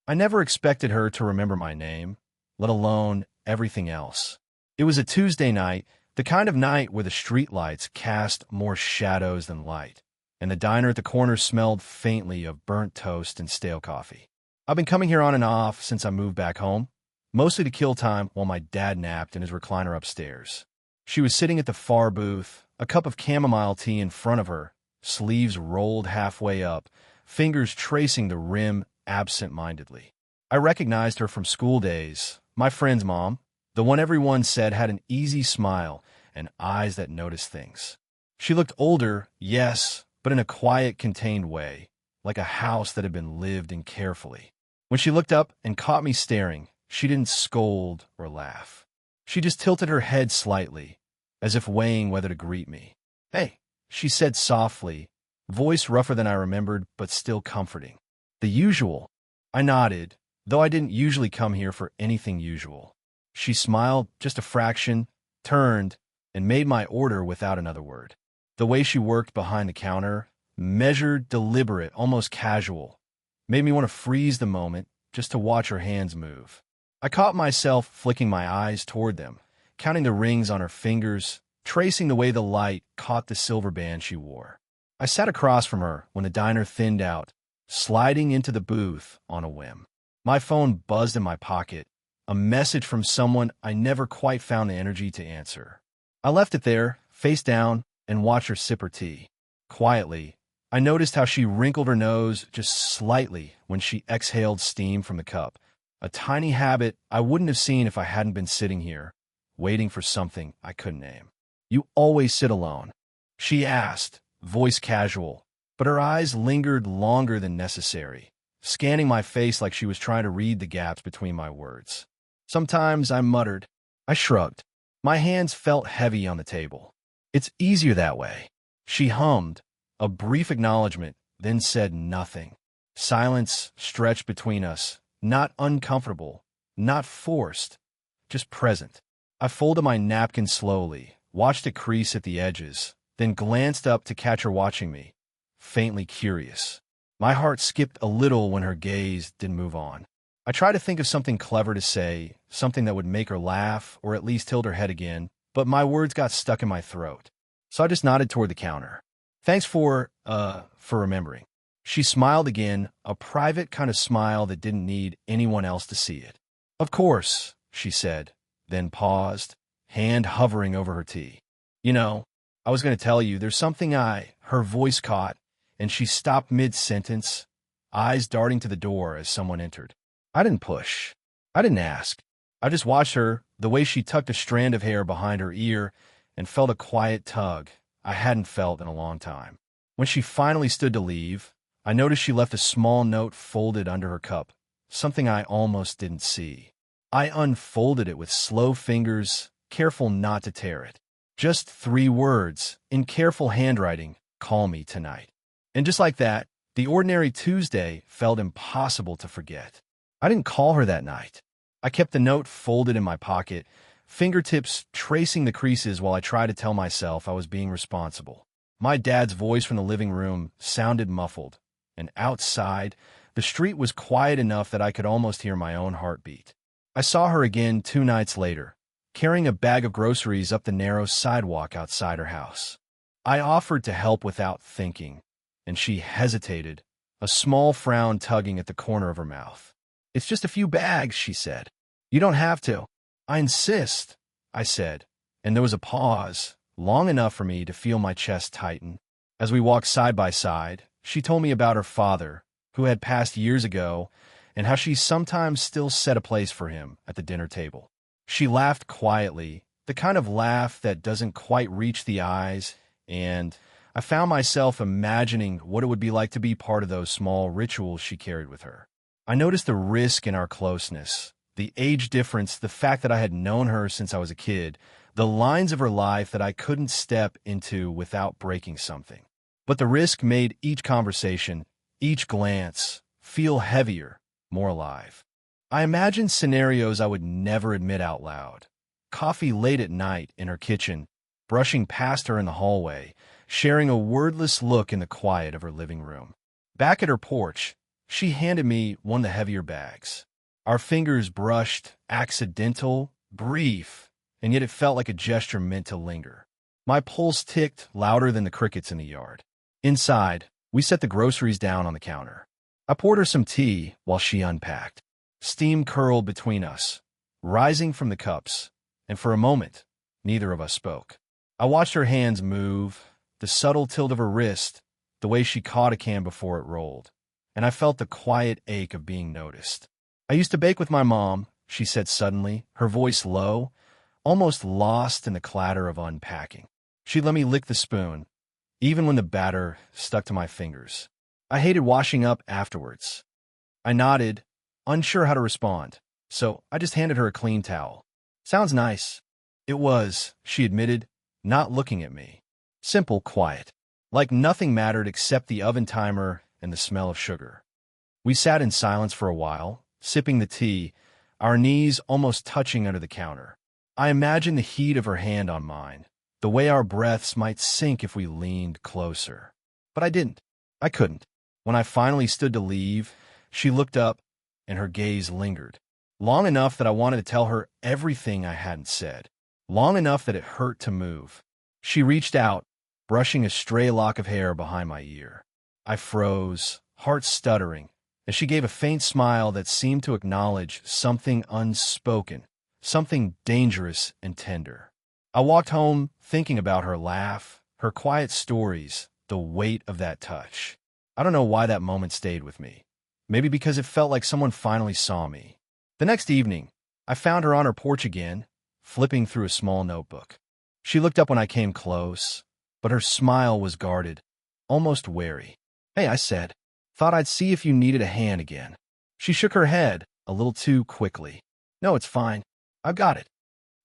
I never expected her to remember my name, let alone everything else. It was a Tuesday night, the kind of night where the streetlights cast more shadows than light, and the diner at the corner smelled faintly of burnt toast and stale coffee. I've been coming here on and off since I moved back home, mostly to kill time while my dad napped in his recliner upstairs. She was sitting at the far booth, a cup of chamomile tea in front of her, sleeves rolled halfway up, fingers tracing the rim absent-mindedly. I recognized her from school days, my friend's mom, the one everyone said had an easy smile and eyes that noticed things. She looked older, yes, but in a quiet, contained way, like a house that had been lived in carefully. When she looked up and caught me staring, she didn't scold or laugh. She just tilted her head slightly, as if weighing whether to greet me. "Hey," she said softly, voice rougher than I remembered, but still comforting. "The usual." I nodded, though I didn't usually come here for anything usual. She smiled just a fraction, turned, and made my order without another word. The way she worked behind the counter, measured, deliberate, almost casual, made me want to freeze the moment just to watch her hands move. I caught myself flicking my eyes toward them, counting the rings on her fingers, tracing the way the light caught the silver band she wore. I sat across from her when the diner thinned out, sliding into the booth on a whim. My phone buzzed in my pocket, a message from someone I never quite found the energy to answer. I left it there, face down, and watched her sip her tea. Quietly, I noticed how she wrinkled her nose just slightly when she exhaled steam from the cup, a tiny habit I wouldn't have seen if I hadn't been sitting here, waiting for something I couldn't name. "You always sit alone?" she asked, voice casual, but her eyes lingered longer than necessary, scanning my face like she was trying to read the gaps between my words. "Sometimes," I muttered. I shrugged. My hands felt heavy on the table. "It's easier that way." She hummed, a brief acknowledgement, then said nothing. Silence stretched between us, not uncomfortable, not forced, just present. I folded my napkin slowly, watched it crease at the edges, then glanced up to catch her watching me, faintly curious. My heart skipped a little when her gaze didn't move on. I tried to think of something clever to say, something that would make her laugh or at least tilt her head again, but my words got stuck in my throat. So I just nodded toward the counter. "Thanks for remembering." She smiled again, a private kind of smile that didn't need anyone else to see it. "Of course," she said, then paused, hand hovering over her tea. "You know, I was going to tell you, there's something her voice caught, and she stopped mid-sentence, eyes darting to the door as someone entered. I didn't push. I didn't ask. I just watched her, the way she tucked a strand of hair behind her ear, and felt a quiet tug I hadn't felt in a long time. When she finally stood to leave, I noticed she left a small note folded under her cup, something I almost didn't see. I unfolded it with slow fingers, careful not to tear it. Just 3 words, in careful handwriting, "Call me tonight." And just like that, the ordinary Tuesday felt impossible to forget. I didn't call her that night. I kept the note folded in my pocket, fingertips tracing the creases while I tried to tell myself I was being responsible. My dad's voice from the living room sounded muffled, and outside, the street was quiet enough that I could almost hear my own heartbeat. I saw her again 2 nights later, carrying a bag of groceries up the narrow sidewalk outside her house. I offered to help without thinking, and she hesitated, a small frown tugging at the corner of her mouth. "It's just a few bags," she said. "You don't have to." "I insist," I said, and there was a pause, long enough for me to feel my chest tighten. As we walked side by side, she told me about her father, who had passed years ago, and how she sometimes still set a place for him at the dinner table. She laughed quietly, the kind of laugh that doesn't quite reach the eyes, and I found myself imagining what it would be like to be part of those small rituals she carried with her. I noticed the risk in our closeness, the age difference, the fact that I had known her since I was a kid, the lines of her life that I couldn't step into without breaking something. But the risk made each conversation, each glance, feel heavier, more alive. I imagined scenarios I would never admit out loud. Coffee late at night in her kitchen, brushing past her in the hallway, sharing a wordless look in the quiet of her living room. Back at her porch, She handed me one of the heavier bags. Our fingers brushed, accidental, brief, and yet it felt like a gesture meant to linger. My pulse ticked louder than the crickets in the yard. Inside, we set the groceries down on the counter. I poured her some tea while she unpacked. Steam curled between us, rising from the cups, and for a moment, neither of us spoke. I watched her hands move, the subtle tilt of her wrist, the way she caught a can before it rolled, and I felt the quiet ache of being noticed. I used to bake with my mom, she said suddenly, her voice low, almost lost in the clatter of unpacking. She'd let me lick the spoon, even when the batter stuck to my fingers. I hated washing up afterwards. I nodded, unsure how to respond, so I just handed her a clean towel. Sounds nice. It was, she admitted, not looking at me. Simple, quiet. Like nothing mattered except the oven timer and the smell of sugar. We sat in silence for a while, sipping the tea, our knees almost touching under the counter. I imagined the heat of her hand on mine, the way our breaths might sink if we leaned closer. But I didn't. I couldn't. When I finally stood to leave, she looked up, and her gaze lingered. Long enough that I wanted to tell her everything I hadn't said. Long enough that it hurt to move. She reached out, brushing a stray lock of hair behind my ear. I froze, heart stuttering, as she gave a faint smile that seemed to acknowledge something unspoken, something dangerous and tender. I walked home thinking about her laugh, her quiet stories, the weight of that touch. I don't know why that moment stayed with me. Maybe because it felt like someone finally saw me. The next evening, I found her on her porch again, flipping through a small notebook. She looked up when I came close, but her smile was guarded, almost wary. "Hey," I said. "Thought I'd see if you needed a hand again." She shook her head a little too quickly. "No, it's fine. I've got it."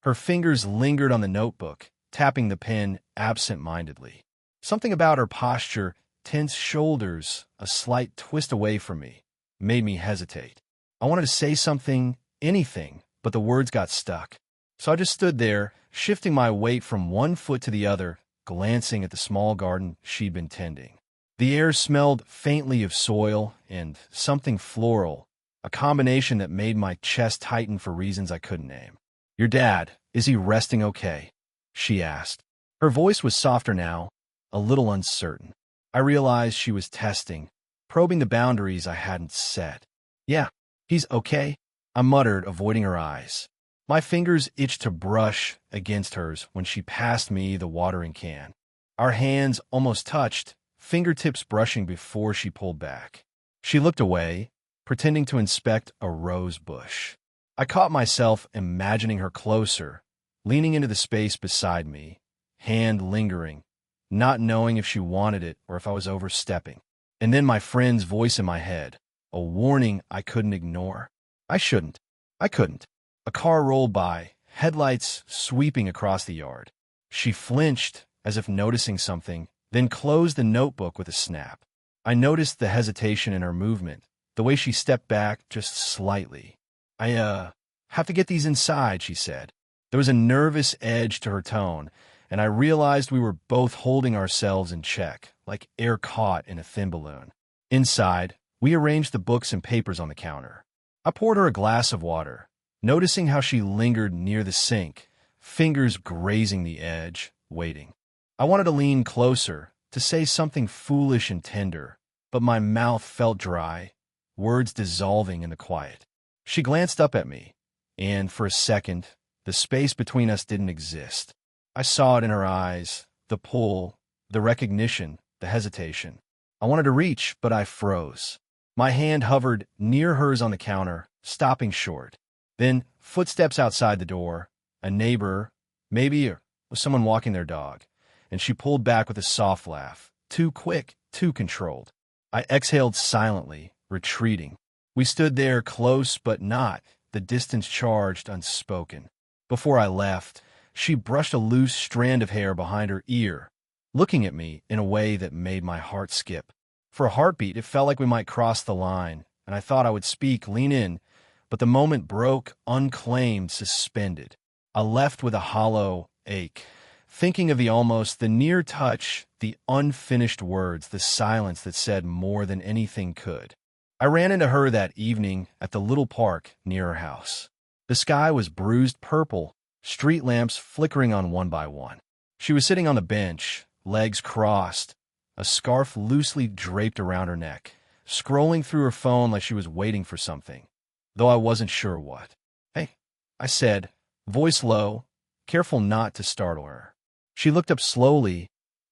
Her fingers lingered on the notebook, tapping the pen absent-mindedly. Something about her posture, tense shoulders, a slight twist away from me, made me hesitate. I wanted to say something, anything, but the words got stuck. So I just stood there, shifting my weight from one foot to the other, glancing at the small garden she'd been tending. The air smelled faintly of soil and something floral, a combination that made my chest tighten for reasons I couldn't name. "Your dad, is he resting okay?" she asked. Her voice was softer now, a little uncertain. I realized she was testing, probing the boundaries I hadn't set. "Yeah, he's okay," I muttered, avoiding her eyes. My fingers itched to brush against hers when she passed me the watering can. Our hands almost touched, fingertips brushing before she pulled back. She looked away, pretending to inspect a rose bush. I caught myself imagining her closer, leaning into the space beside me, hand lingering, not knowing if she wanted it or if I was overstepping. And then my friend's voice in my head, a warning I couldn't ignore. I couldn't. A car rolled by, headlights sweeping across the yard. She flinched, as if noticing something, then closed the notebook with a snap. I noticed the hesitation in her movement, the way she stepped back just slightly. "I have to get these inside," she said. There was a nervous edge to her tone, and I realized we were both holding ourselves in check, like air caught in a thin balloon. Inside, we arranged the books and papers on the counter. I poured her a glass of water, noticing how she lingered near the sink, fingers grazing the edge, waiting. I wanted to lean closer, to say something foolish and tender, but my mouth felt dry, words dissolving in the quiet. She glanced up at me, and for a second, the space between us didn't exist. I saw it in her eyes, the pull, the recognition, the hesitation. I wanted to reach, but I froze. My hand hovered near hers on the counter, stopping short. Then, footsteps outside the door, a neighbor, maybe, or was someone walking their dog, and she pulled back with a soft laugh, too quick, too controlled. I exhaled silently, retreating. We stood there close but not, the distance charged, unspoken. Before I left, she brushed a loose strand of hair behind her ear, looking at me in a way that made my heart skip. For a heartbeat, it felt like we might cross the line, and I thought I would speak, lean in, but the moment broke, unclaimed, suspended. I left with a hollow ache, thinking of the near touch, the unfinished words, the silence that said more than anything could. I ran into her that evening at the little park near her house. The sky was bruised purple, street lamps flickering on one by one. She was sitting on the bench, legs crossed, a scarf loosely draped around her neck, scrolling through her phone like she was waiting for something, though I wasn't sure what. "Hey," I said, voice low, careful not to startle her. She looked up slowly,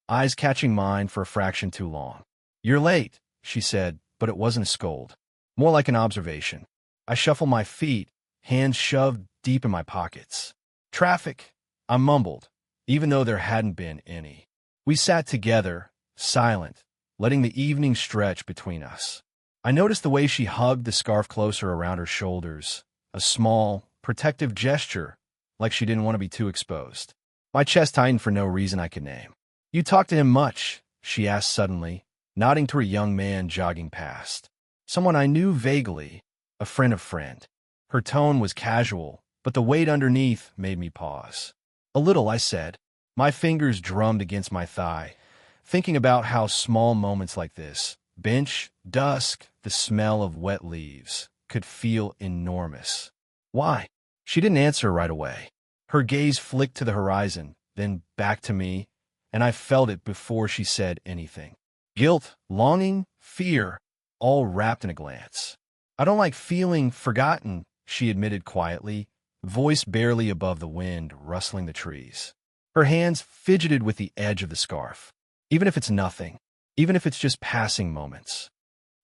eyes catching mine for a fraction too long. "You're late," she said, but it wasn't a scold, more like an observation. I shuffled my feet, hands shoved deep in my pockets. "Traffic," I mumbled, even though there hadn't been any. We sat together, silent, letting the evening stretch between us. I noticed the way she hugged the scarf closer around her shoulders, a small, protective gesture, like she didn't want to be too exposed. My chest tightened for no reason I could name. "You talk to him much?" she asked suddenly, nodding to a young man jogging past. Someone I knew vaguely, a friend of friend. Her tone was casual, but the weight underneath made me pause. "A little," I said. My fingers drummed against my thigh, thinking about how small moments like this, bench, dusk, the smell of wet leaves, could feel enormous. "Why?" She didn't answer right away. Her gaze flicked to the horizon, then back to me, and I felt it before she said anything. Guilt, longing, fear, all wrapped in a glance. "I don't like feeling forgotten," she admitted quietly, voice barely above the wind rustling the trees. Her hands fidgeted with the edge of the scarf. "Even if it's nothing, even if it's just passing moments."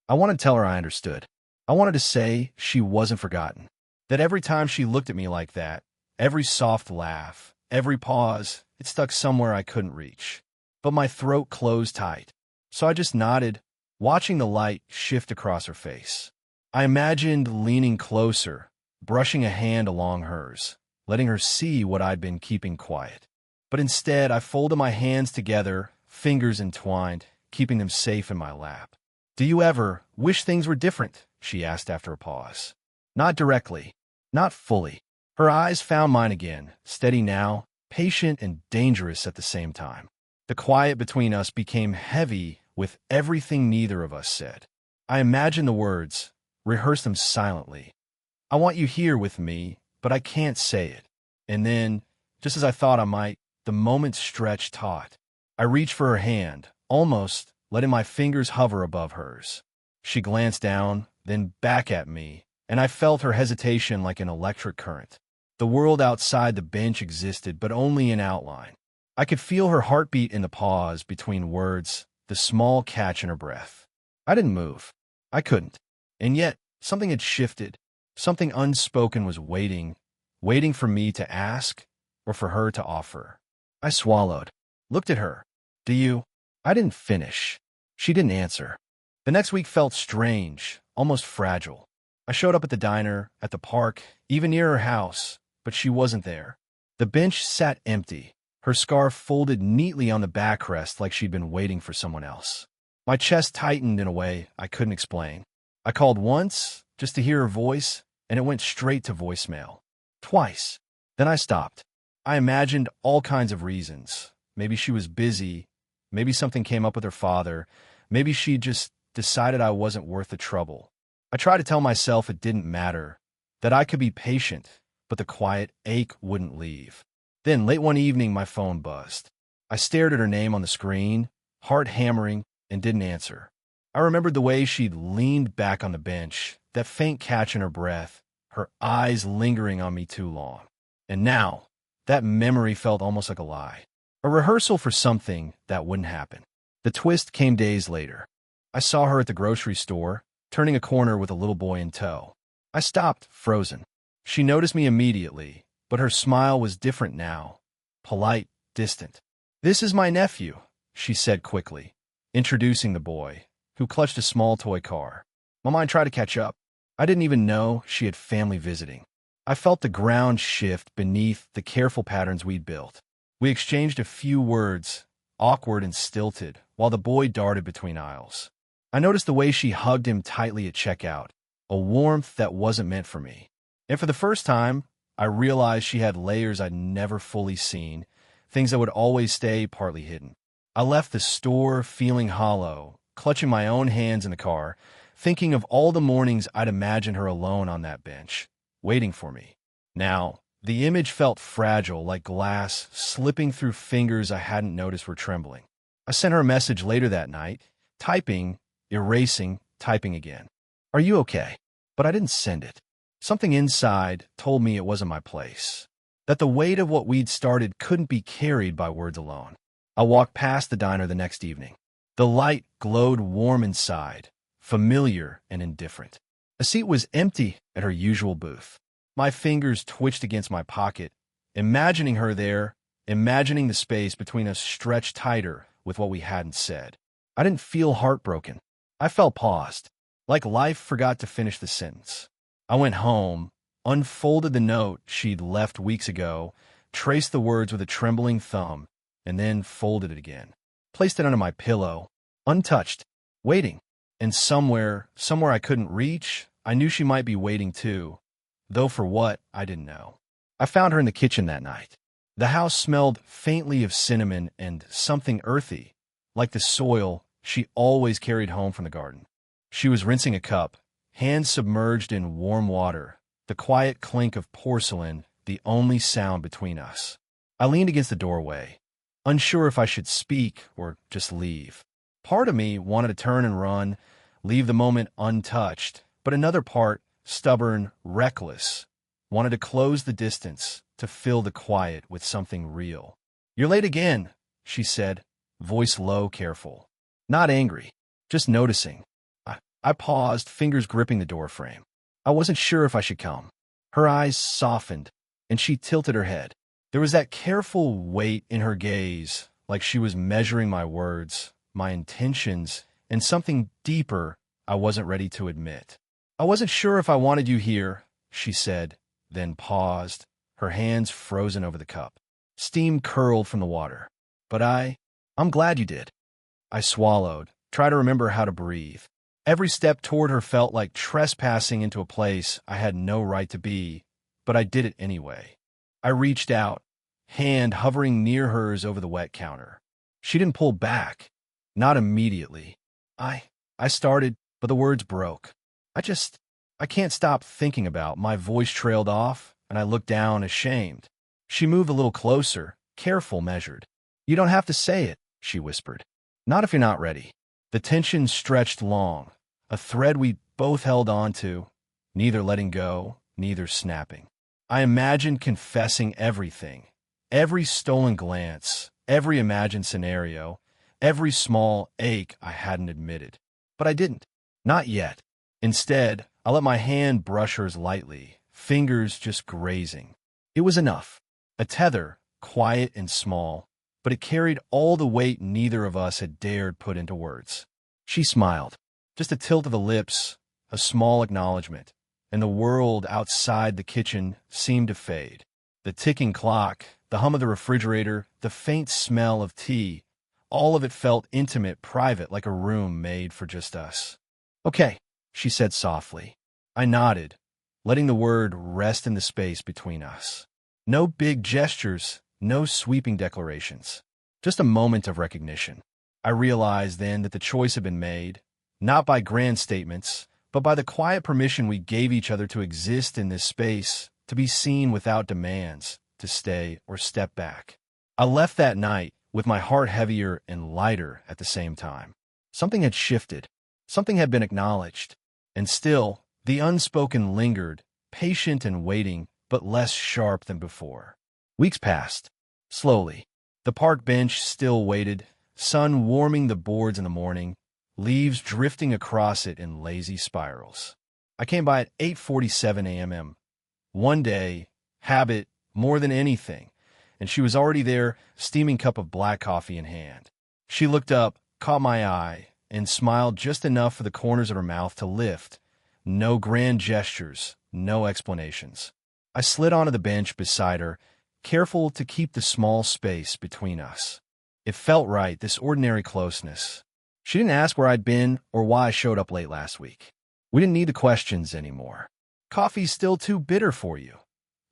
I wanted to tell her I understood. I wanted to say she wasn't forgotten, that every time she looked at me like that, every soft laugh, every pause, it stuck somewhere I couldn't reach. But my throat closed tight, so I just nodded, watching the light shift across her face. I imagined leaning closer, brushing a hand along hers, letting her see what I'd been keeping quiet. But instead, I folded my hands together, fingers entwined, keeping them safe in my lap. "Do you ever wish things were different?" she asked after a pause. Not directly, not fully. Her eyes found mine again, steady now, patient and dangerous at the same time. The quiet between us became heavy with everything neither of us said. I imagined the words, rehearsed them silently. "I want you here with me, but I can't say it." And then, just as I thought I might, the moment stretched taut. I reached for her hand, almost letting my fingers hover above hers. She glanced down, then back at me, and I felt her hesitation like an electric current. The world outside the bench existed, but only in outline. I could feel her heartbeat in the pause between words, the small catch in her breath. I didn't move. I couldn't. And yet, something had shifted. Something unspoken was waiting for me to ask or for her to offer. I swallowed, looked at her. "Do you?" I didn't finish. She didn't answer. The next week felt strange, almost fragile. I showed up at the diner, at the park, even near her house, but she wasn't there. The bench sat empty, her scarf folded neatly on the backrest like she'd been waiting for someone else. My chest tightened in a way I couldn't explain. I called once, just to hear her voice, and it went straight to voicemail. Twice. Then I stopped. I imagined all kinds of reasons. Maybe she was busy. Maybe something came up with her father. Maybe she just decided I wasn't worth the trouble. I tried to tell myself it didn't matter, that I could be patient, but the quiet ache wouldn't leave. Then, late one evening, my phone buzzed. I stared at her name on the screen, heart hammering, and didn't answer. I remembered the way she'd leaned back on the bench, that faint catch in her breath, her eyes lingering on me too long. And now, that memory felt almost like a lie. A rehearsal for something that wouldn't happen. The twist came days later. I saw her at the grocery store, turning a corner with a little boy in tow. I stopped, frozen. She noticed me immediately, but her smile was different now. Polite, distant. "This is my nephew," she said quickly, introducing the boy, who clutched a small toy car. My mind tried to catch up. I didn't even know she had family visiting. I felt the ground shift beneath the careful patterns we'd built. We exchanged a few words, awkward and stilted, while the boy darted between aisles. I noticed the way she hugged him tightly at checkout, a warmth that wasn't meant for me. And for the first time, I realized she had layers I'd never fully seen, things that would always stay partly hidden. I left the store feeling hollow, clutching my own hands in the car, thinking of all the mornings I'd imagine her alone on that bench, waiting for me. Now, the image felt fragile, like glass slipping through fingers I hadn't noticed were trembling. I sent her a message later that night, typing, erasing, typing again. "Are you okay?" But I didn't send it. Something inside told me it wasn't my place, that the weight of what we'd started couldn't be carried by words alone. I walked past the diner the next evening. The light glowed warm inside, familiar and indifferent. A seat was empty at her usual booth. My fingers twitched against my pocket, imagining her there, imagining the space between us stretched tighter with what we hadn't said. I didn't feel heartbroken. I felt paused, like life forgot to finish the sentence. I went home, unfolded the note she'd left weeks ago, traced the words with a trembling thumb, and then folded it again. Placed it under my pillow, untouched, waiting. And somewhere I couldn't reach, I knew she might be waiting too, though for what, I didn't know. I found her in the kitchen that night. The house smelled faintly of cinnamon and something earthy, like the soil she always carried home from the garden. She was rinsing a cup, hands submerged in warm water, the quiet clink of porcelain the only sound between us. I leaned against the doorway, unsure if I should speak or just leave. Part of me wanted to turn and run, leave the moment untouched, but another part, stubborn, reckless, wanted to close the distance, to fill the quiet with something real. "You're late again," she said, voice low, careful. Not angry, just noticing. I paused, fingers gripping the doorframe. I wasn't sure if I should come. Her eyes softened, and she tilted her head. There was that careful weight in her gaze, like she was measuring my words, my intentions, and something deeper I wasn't ready to admit. "I wasn't sure if I wanted you here," she said, then paused, her hands frozen over the cup. Steam curled from the water. "But I'm glad you did." I swallowed, tried to remember how to breathe. Every step toward her felt like trespassing into a place I had no right to be, but I did it anyway. I reached out, hand hovering near hers over the wet counter. She didn't pull back. Not immediately. I started, but the words broke. I can't stop thinking about. My voice trailed off, and I looked down, ashamed. She moved a little closer, careful, measured. "You don't have to say it," she whispered. "Not if you're not ready." The tension stretched long, a thread we both held on to, neither letting go, neither snapping. I imagined confessing everything, every stolen glance, every imagined scenario, every small ache I hadn't admitted. But I didn't. Not yet. Instead, I let my hand brush hers lightly, fingers just grazing. It was enough. A tether, quiet and small, but it carried all the weight neither of us had dared put into words. She smiled. Just a tilt of the lips, a small acknowledgement, and the world outside the kitchen seemed to fade. The ticking clock, the hum of the refrigerator, the faint smell of tea, all of it felt intimate, private, like a room made for just us. "Okay," she said softly. I nodded, letting the word rest in the space between us. No big gestures, no sweeping declarations, just a moment of recognition. I realized then that the choice had been made, not by grand statements, but by the quiet permission we gave each other to exist in this space, to be seen without demands, to stay or step back. I left that night with my heart heavier and lighter at the same time. Something had shifted. Something had been acknowledged. And still, the unspoken lingered, patient and waiting, but less sharp than before. Weeks passed. Slowly. The park bench still waited, sun warming the boards in the morning, leaves drifting across it in lazy spirals. I came by at 8:47 a.m. One day, habit more than anything, and she was already there, steaming cup of black coffee in hand. She looked up, caught my eye, and smiled just enough for the corners of her mouth to lift. No grand gestures, no explanations. I slid onto the bench beside her, careful to keep the small space between us. It felt right, this ordinary closeness. She didn't ask where I'd been or why I showed up late last week. We didn't need the questions anymore. "Coffee's still too bitter for you?"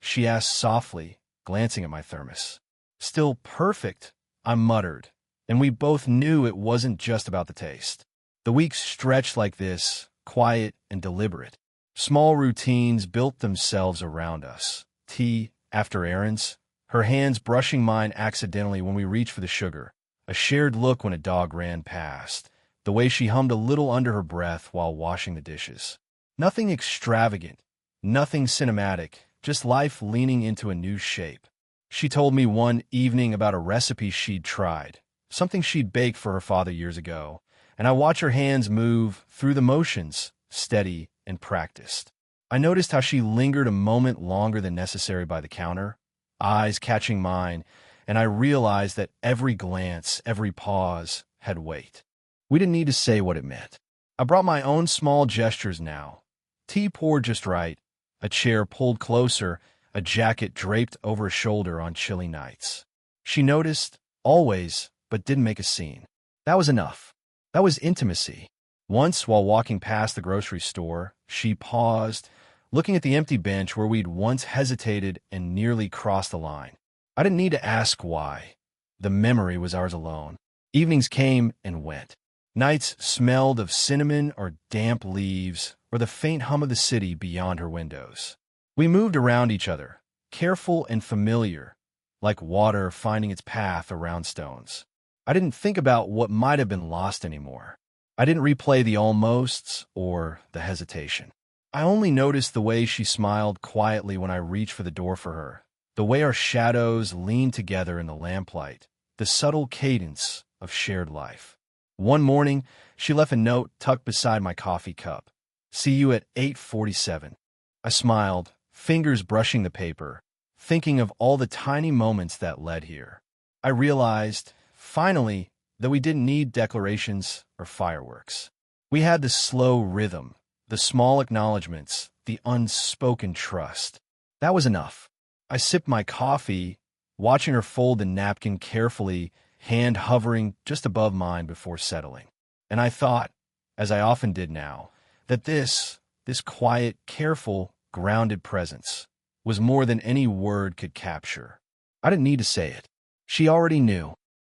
she asked softly, glancing at my thermos. "Still perfect," I muttered, and we both knew it wasn't just about the taste. The weeks stretched like this, quiet and deliberate. Small routines built themselves around us. Tea after errands, her hands brushing mine accidentally when we reached for the sugar, a shared look when a dog ran past, the way she hummed a little under her breath while washing the dishes. Nothing extravagant, nothing cinematic, just life leaning into a new shape. She told me one evening about a recipe she'd tried, something she'd baked for her father years ago, and I watched her hands move through the motions, steady and practiced. I noticed how she lingered a moment longer than necessary by the counter, eyes catching mine, and I realized that every glance, every pause had weight. We didn't need to say what it meant. I brought my own small gestures now. Tea poured just right, a chair pulled closer, a jacket draped over a shoulder on chilly nights. She noticed, always, but didn't make a scene. That was enough. That was intimacy. Once, while walking past the grocery store, she paused, looking at the empty bench where we'd once hesitated and nearly crossed the line. I didn't need to ask why. The memory was ours alone. Evenings came and went. Nights smelled of cinnamon or damp leaves or the faint hum of the city beyond her windows. We moved around each other, careful and familiar, like water finding its path around stones. I didn't think about what might have been lost anymore. I didn't replay the almosts or the hesitation. I only noticed the way she smiled quietly when I reached for the door for her, the way our shadows leaned together in the lamplight, the subtle cadence of shared life. One morning, she left a note tucked beside my coffee cup. "See you at 8:47. I smiled, fingers brushing the paper, thinking of all the tiny moments that led here. I realized, finally, that we didn't need declarations or fireworks. We had the slow rhythm, the small acknowledgments, the unspoken trust. That was enough. I sipped my coffee, watching her fold the napkin carefully, hand hovering just above mine before settling. And I thought, as I often did now, that this quiet, careful, grounded presence was more than any word could capture. I didn't need to say it. She already knew.